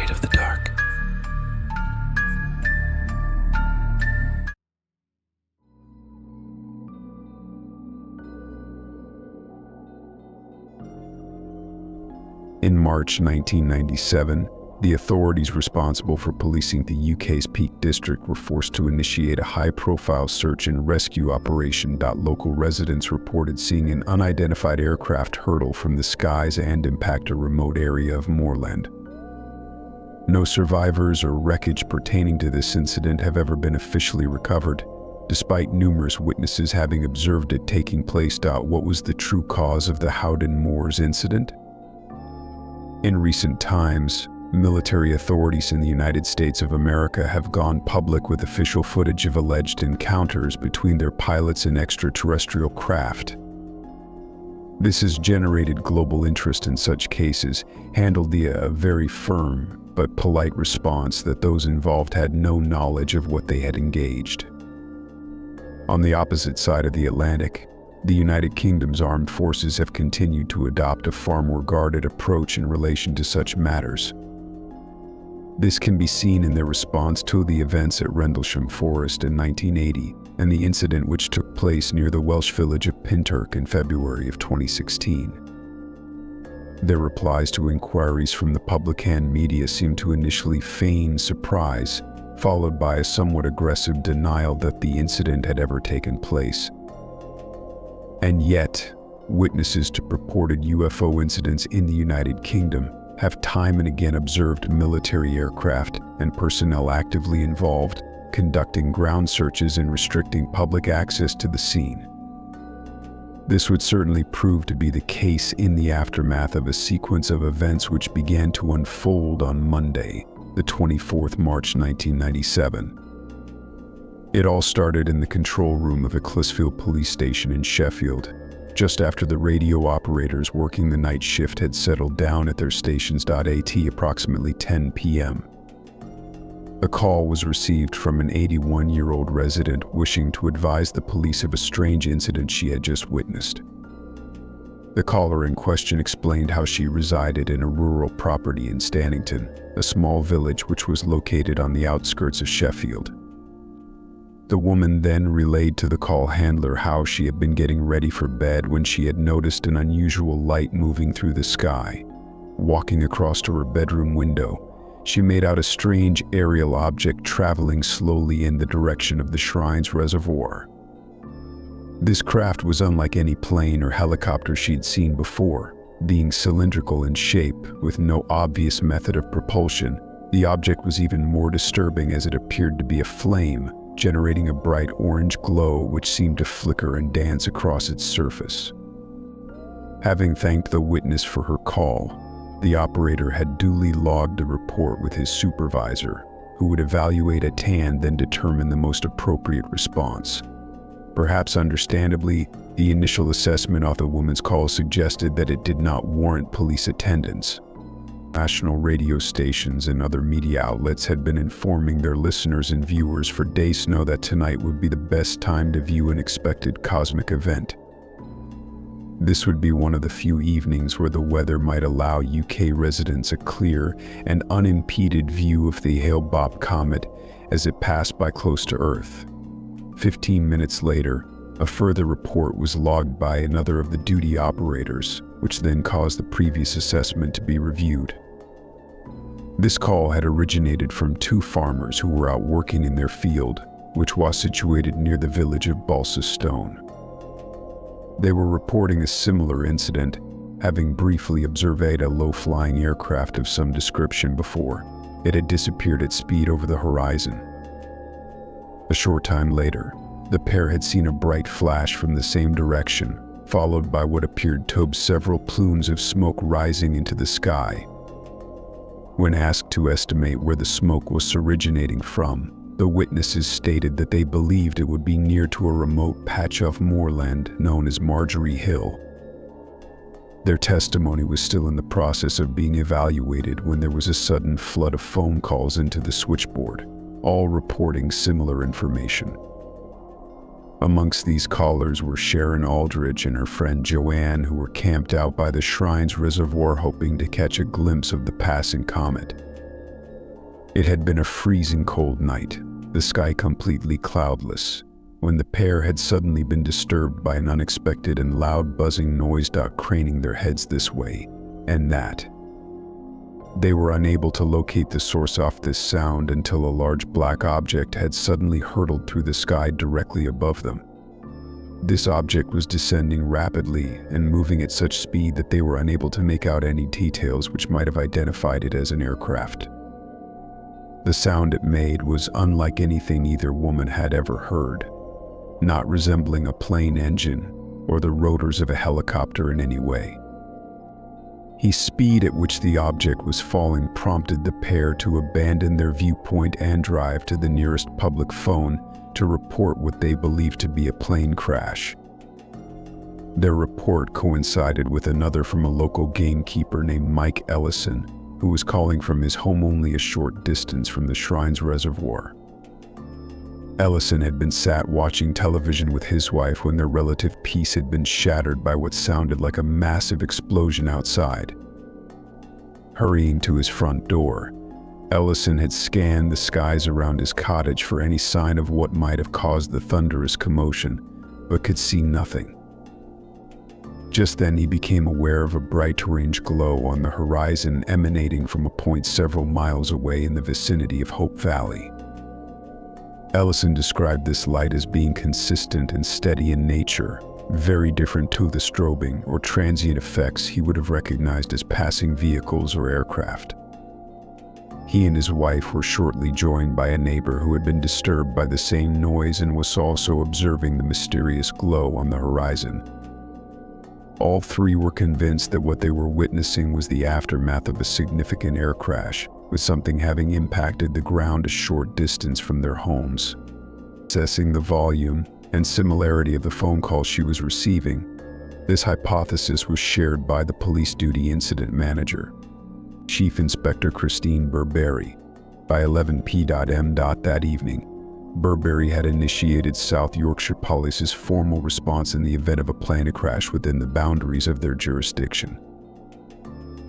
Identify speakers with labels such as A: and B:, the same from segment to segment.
A: afraid of the dark.
B: In March 1997, the authorities responsible for policing the UK's Peak District were forced to initiate a high-profile search and rescue operation. Local residents reported seeing an unidentified aircraft hurtle from the skies and impact a remote area of moorland. No survivors or wreckage pertaining to this incident have ever been officially recovered, despite numerous witnesses having observed it taking place. What was the true cause of the Howden Moors incident? In recent times, military authorities in the United States of America have gone public with official footage of alleged encounters between their pilots and extraterrestrial craft. This has generated global interest in such cases, handled via a very firm but polite response that those involved had no knowledge of what they had engaged. On the opposite side of the Atlantic, the United Kingdom's armed forces have continued to adopt a far more guarded approach in relation to such matters. This can be seen in their response to the events at Rendlesham Forest in 1980 and the incident which took place near the Welsh village of Pinturk in February of 2016. Their replies to inquiries from the public and media seemed to initially feign surprise, followed by a somewhat aggressive denial that the incident had ever taken place. And yet, witnesses to purported UFO incidents in the United Kingdom have time and again observed military aircraft and personnel actively involved, conducting ground searches and restricting public access to the scene. This would certainly prove to be the case in the aftermath of a sequence of events which began to unfold on Monday, the 24th March 1997. It all started in the control room of Ecclesfield police station in Sheffield, just after the radio operators working the night shift had settled down at their stations. At approximately 10 p.m. A call was received from an 81-year-old resident wishing to advise the police of a strange incident she had just witnessed. The caller in question explained how she resided in a rural property in Stannington, a small village which was located on the outskirts of Sheffield. The woman then relayed to the call handler how she had been getting ready for bed when she had noticed an unusual light moving through the sky. Walking across to her bedroom window, she made out a strange aerial object traveling slowly in the direction of the shrine's reservoir. This craft was unlike any plane or helicopter she'd seen before, being cylindrical in shape with no obvious method of propulsion. The object was even more disturbing as it appeared to be a flame, generating a bright orange glow which seemed to flicker and dance across its surface. Having thanked the witness for her call, the operator had duly logged a report with his supervisor, who would evaluate it and then determine the most appropriate response. Perhaps understandably, the initial assessment of the woman's call suggested that it did not warrant police attendance. National radio stations and other media outlets had been informing their listeners and viewers for days know that tonight would be the best time to view an expected cosmic event. This would be one of the few evenings where the weather might allow UK residents a clear and unimpeded view of the Hale-Bopp comet as it passed by close to Earth. 15 minutes later, a further report was logged by another of the duty operators, which then caused the previous assessment to be reviewed. This call had originated from two farmers who were out working in their field, which was situated near the village of Balsa Stone. They were reporting a similar incident, having briefly observed a low-flying aircraft of some description before it had disappeared at speed over the horizon. A short time later, the pair had seen a bright flash from the same direction, followed by what appeared to be several plumes of smoke rising into the sky. When asked to estimate where the smoke was originating from, the witnesses stated that they believed it would be near to a remote patch of moorland known as Marjorie Hill. Their testimony was still in the process of being evaluated when there was a sudden flood of phone calls into the switchboard, all reporting similar information. Amongst these callers were Sharon Aldridge and her friend Joanne, who were camped out by the shrine's reservoir hoping to catch a glimpse of the passing comet. It had been a freezing cold night, the sky completely cloudless, when the pair had suddenly been disturbed by an unexpected and loud buzzing noise. Craning their heads this way and that. They were unable to locate the source of this sound until a large black object had suddenly hurtled through the sky directly above them. This object was descending rapidly and moving at such speed that they were unable to make out any details which might have identified it as an aircraft. The sound it made was unlike anything either woman had ever heard, not resembling a plane engine or the rotors of a helicopter in any way. The speed at which the object was falling prompted the pair to abandon their viewpoint and drive to the nearest public phone to report what they believed to be a plane crash. Their report coincided with another from a local gamekeeper named Mike Ellison, who was calling from his home only a short distance from the Shrine's reservoir. Ellison had been sat watching television with his wife when their relative peace had been shattered by what sounded like a massive explosion outside. Hurrying to his front door, Ellison had scanned the skies around his cottage for any sign of what might have caused the thunderous commotion, but could see nothing. Just then he became aware of a bright orange glow on the horizon emanating from a point several miles away in the vicinity of Hope Valley. Ellison described this light as being consistent and steady in nature, very different to the strobing or transient effects he would have recognized as passing vehicles or aircraft. He and his wife were shortly joined by a neighbor who had been disturbed by the same noise and was also observing the mysterious glow on the horizon. All three were convinced that what they were witnessing was the aftermath of a significant air crash, with something having impacted the ground a short distance from their homes. Assessing the volume and similarity of the phone call she was receiving, this hypothesis was shared by the police duty incident manager, Chief Inspector Christine Burberry. By 11 p.m. that evening, Burberry had initiated South Yorkshire Police's formal response in the event of a plane crash within the boundaries of their jurisdiction.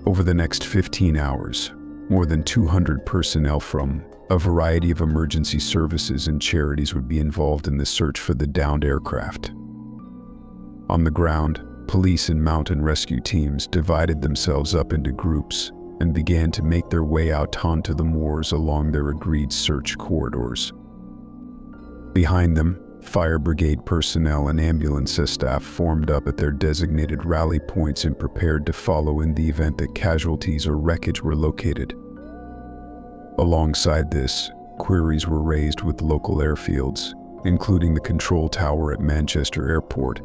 B: Over the next 15 hours, more than 200 personnel from a variety of emergency services and charities would be involved in the search for the downed aircraft. On the ground, police and mountain rescue teams divided themselves up into groups and began to make their way out onto the moors along their agreed search corridors. Behind them, fire brigade personnel and ambulance staff formed up at their designated rally points and prepared to follow in the event that casualties or wreckage were located. Alongside this, queries were raised with local airfields, including the control tower at Manchester Airport,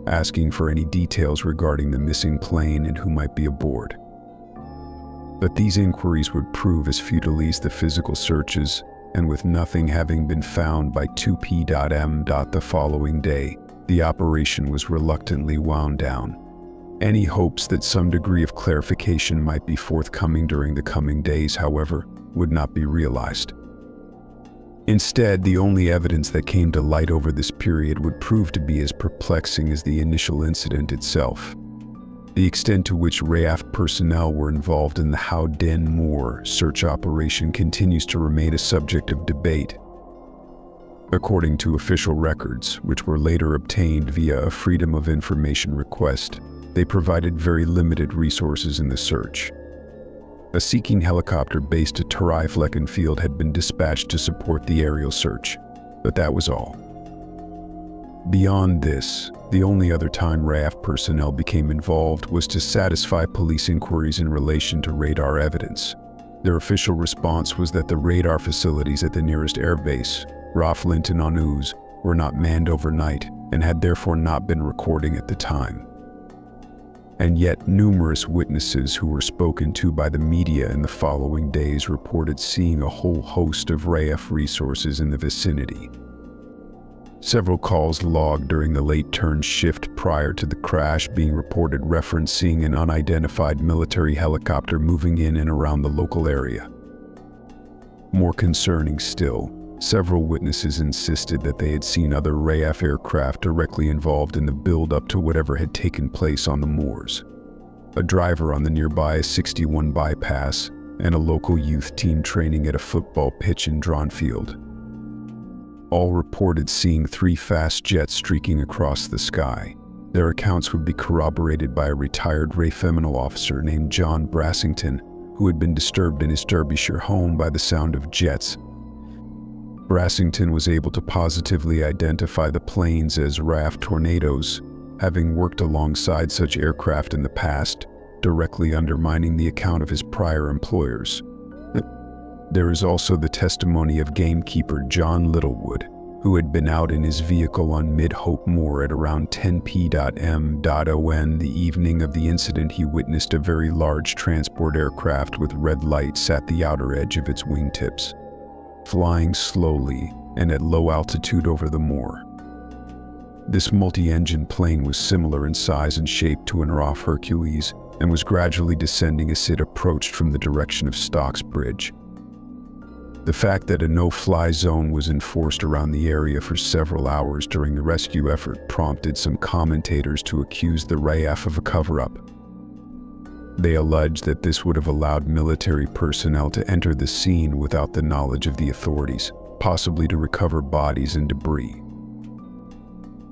B: asking for any details regarding the missing plane and who might be aboard. But these inquiries would prove as futile as the physical searches, and with nothing having been found by 2 p.m. the following day, the operation was reluctantly wound down. Any hopes that some degree of clarification might be forthcoming during the coming days, however, would not be realized. Instead, the only evidence that came to light over this period would prove to be as perplexing as the initial incident itself. The extent to which RAF personnel were involved in the Howden Moor search operation continues to remain a subject of debate. According to official records, which were later obtained via a Freedom of Information request, they provided very limited resources in the search. A seeking helicopter based at Turriefleckenfield had been dispatched to support the aerial search, but that was all. Beyond this, the only other time RAF personnel became involved was to satisfy police inquiries in relation to radar evidence. Their official response was that the radar facilities at the nearest airbase, RAF Linton-on-Ouse, were not manned overnight and had therefore not been recording at the time. And yet numerous witnesses who were spoken to by the media in the following days reported seeing a whole host of RAF resources in the vicinity. Several calls logged during the late turn shift prior to the crash being reported referencing an unidentified military helicopter moving in and around the local area. More concerning still, several witnesses insisted that they had seen other RAF aircraft directly involved in the build-up to whatever had taken place on the moors. A driver on the nearby 61 bypass and a local youth team training at a football pitch in Dronfield. All reported seeing 3 fast jets streaking across the sky. Their accounts would be corroborated by a retired Feminal officer named John Brassington, who had been disturbed in his Derbyshire home by the sound of jets. Brassington was able to positively identify the planes as RAF tornadoes, having worked alongside such aircraft in the past, directly undermining the account of his prior employers. There is also the testimony of gamekeeper John Littlewood, who had been out in his vehicle on Mid-Hope Moor at around 10 p.m. the evening of the incident. He witnessed a very large transport aircraft with red lights at the outer edge of its wingtips, flying slowly and at low altitude over the moor. This multi-engine plane was similar in size and shape to an RAF Hercules and was gradually descending as it approached from the direction of Stocksbridge. The fact that a no-fly zone was enforced around the area for several hours during the rescue effort prompted some commentators to accuse the RAF of a cover-up. They alleged that this would have allowed military personnel to enter the scene without the knowledge of the authorities, possibly to recover bodies and debris.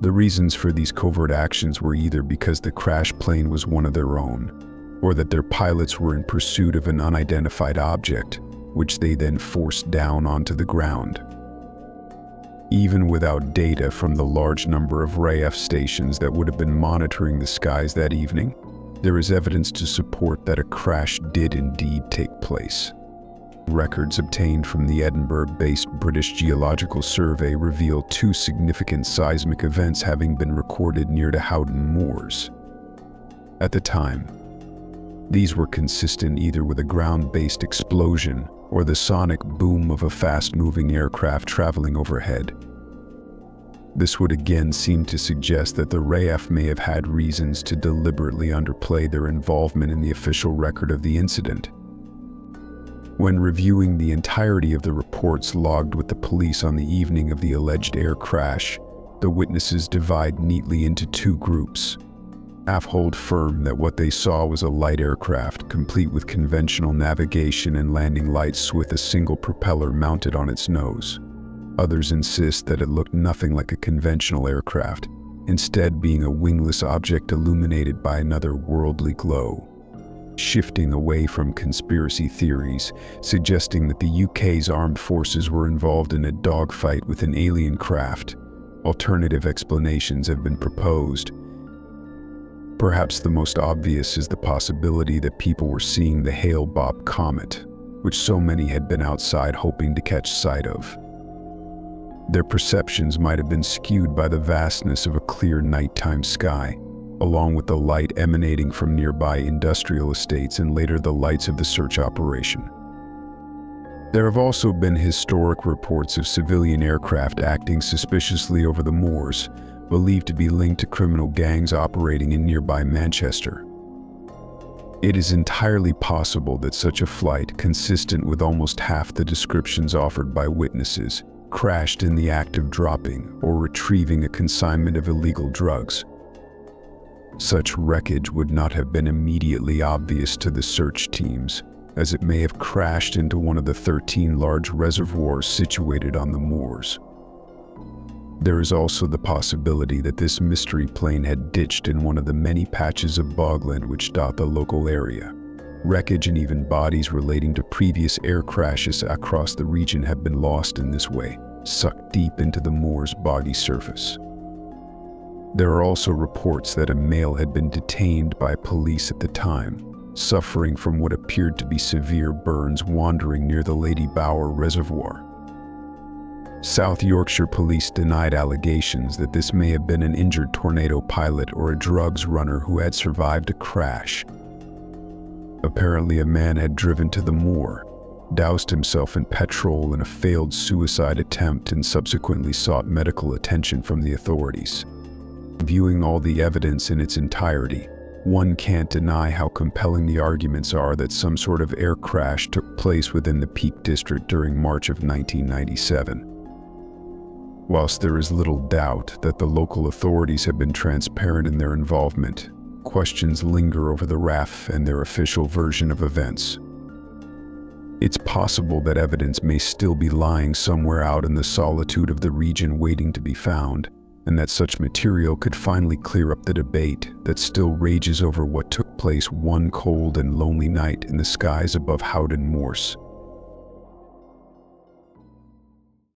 B: The reasons for these covert actions were either because the crash plane was one of their own, or that their pilots were in pursuit of an unidentified object, which they then forced down onto the ground. Even without data from the large number of RAF stations that would have been monitoring the skies that evening, there is evidence to support that a crash did indeed take place. Records obtained from the Edinburgh-based British Geological Survey reveal 2 significant seismic events having been recorded near to Howden moors. At the time, these were consistent either with a ground-based explosion or the sonic boom of a fast-moving aircraft traveling overhead. This would again seem to suggest that the RAF may have had reasons to deliberately underplay their involvement in the official record of the incident. When reviewing the entirety of the reports logged with the police on the evening of the alleged air crash, the witnesses divide neatly into 2 groups. Half hold firm that what they saw was a light aircraft, complete with conventional navigation and landing lights with a single propeller mounted on its nose. Others insist that it looked nothing like a conventional aircraft, instead being a wingless object illuminated by another worldly glow. Shifting away from conspiracy theories, suggesting that the UK's armed forces were involved in a dogfight with an alien craft, alternative explanations have been proposed. Perhaps the most obvious is the possibility that people were seeing the Hale-Bopp comet, which so many had been outside hoping to catch sight of. Their perceptions might have been skewed by the vastness of a clear nighttime sky, along with the light emanating from nearby industrial estates and later the lights of the search operation. There have also been historic reports of civilian aircraft acting suspiciously over the moors, believed to be linked to criminal gangs operating in nearby Manchester. It is entirely possible that such a flight, consistent with almost half the descriptions offered by witnesses, crashed in the act of dropping or retrieving a consignment of illegal drugs. Such wreckage would not have been immediately obvious to the search teams, as it may have crashed into one of the 13 large reservoirs situated on the moors. There is also the possibility that this mystery plane had ditched in one of the many patches of bogland which dot the local area. Wreckage and even bodies relating to previous air crashes across the region have been lost in this way, sucked deep into the moor's boggy surface. There are also reports that a male had been detained by police at the time, suffering from what appeared to be severe burns wandering near the Lady Bower Reservoir. South Yorkshire police denied allegations that this may have been an injured tornado pilot or a drugs runner who had survived a crash. Apparently, a man had driven to the moor, doused himself in petrol in a failed suicide attempt, and subsequently sought medical attention from the authorities. Viewing all the evidence in its entirety, one can't deny how compelling the arguments are that some sort of air crash took place within the Peak District during March of 1997. Whilst there is little doubt that the local authorities have been transparent in their involvement, questions linger over the RAF and their official version of events. It's possible that evidence may still be lying somewhere out in the solitude of the region waiting to be found, and that such material could finally clear up the debate that still rages over what took place one cold and lonely night in the skies above Howden Moors.